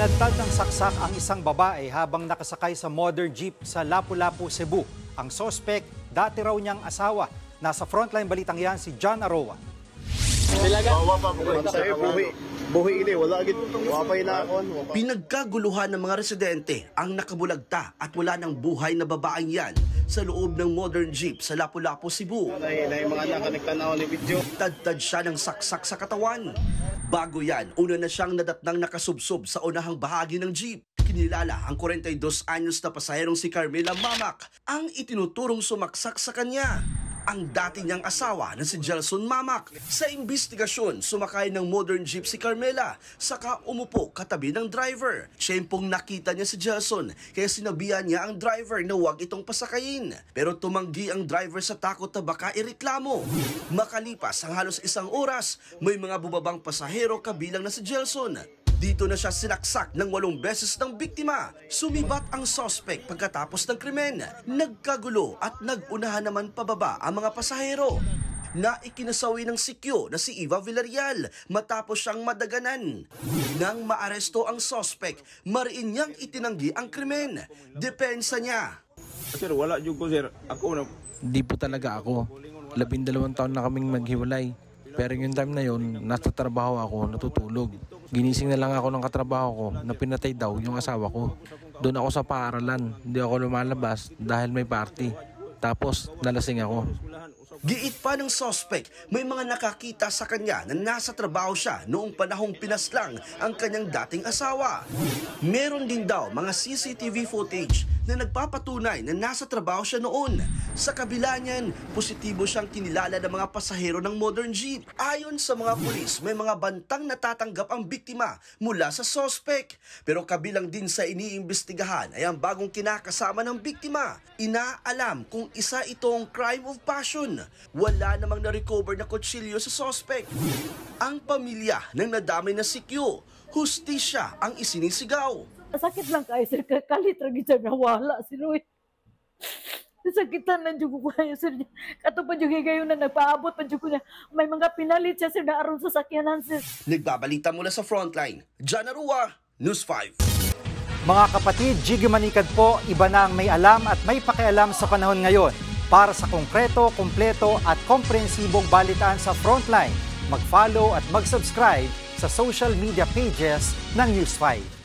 Binadtad ng saksak ang isang babae habang nakasakay sa motor jeep sa Lapu-Lapu, Cebu. Ang sospek, dati raw niyang asawa. Nasa frontline balitang yan si John Aroa. Pinagkaguluhan ng mga residente ang nakabulagta at wala ng buhay na babaeng yan sa loob ng modern jeep sa Lapu-Lapu, Cebu. Tadtad siya ng saksak sa katawan. Bago yan, una na siyang nadatnang nakasubsob sa unahang bahagi ng jeep. Kinilala ang 42 anyos na pasaherong si Carmela Mamak ang itinuturong sumaksak sa kanya. Ang dati niyang asawa na si Gelson Mamak. Sa imbestigasyon, sumakay ng modern jeep si Carmela, saka umupo katabi ng driver. Siyempong nakita niya si Gelson, kaya sinabihan niya ang driver na huwag itong pasakayin. Pero tumanggi ang driver sa takot na baka ireklamo. Makalipas ang halos isang oras, may mga bumabang pasahero kabilang na si Gelson. Dito na siya sinaksak ng 8 beses ng biktima. Sumibat ang suspect pagkatapos ng krimen. Nagkagulo at nagunahan naman pababa ang mga pasahero. Naikinasawi ng sikyo na si Eva Villarreal matapos siyang madaganan. Nang maaresto ang suspect, mariin niyang itinanggi ang krimen. Depensa niya. Sir, wala yung ko, sir. Ako na. Hindi po talaga ako. 12 taon na kaming maghiwalay. Pero yung time na yun, nasa trabaho ako, natutulog. Ginising na lang ako ng katrabaho ko na pinatay daw yung asawa ko. Doon ako sa paaralan, hindi ako lumalabas dahil may party. Tapos nalasing ako. Giit pa ng suspect, may mga nakakita sa kanya na nasa trabaho siya noong panahong pinaslang ang kanyang dating asawa. Meron din daw mga CCTV footage na nagpapatunay na nasa trabaho siya noon. Sa kabila niyan, positibo siyang kinilala ng mga pasahero ng modern jeep. Ayon sa mga pulis, may mga bantang natatanggap ang biktima mula sa suspect. Pero kabilang din sa iniimbestigahan ay ang bagong kinakasama ng biktima. Inaalam kung isa itong crime of passion. Wala namang na-recover na kutsilyo sa suspect. Ang pamilya ng nadamay na sikyo, hustisya ang isinisigaw. Sakit lang kayo, sir. Kalit lagi siya nawala, sir. Sakitan lang dyan ko kayo, sir. Kato pa dyan kayo na nagpaabot pa dyan ko na may mga pinalit siya, sir, na aron sa sakyanan, sir. Nagbabalita mula sa frontline, John Aroa, News 5. Mga kapatid, Jiggy Manikad po, iba na ang may alam at may pakialam sa panahon ngayon. Para sa konkreto, kumpleto at komprehensibong balitaan sa Frontline, mag-follow at mag-subscribe sa social media pages ng News 5.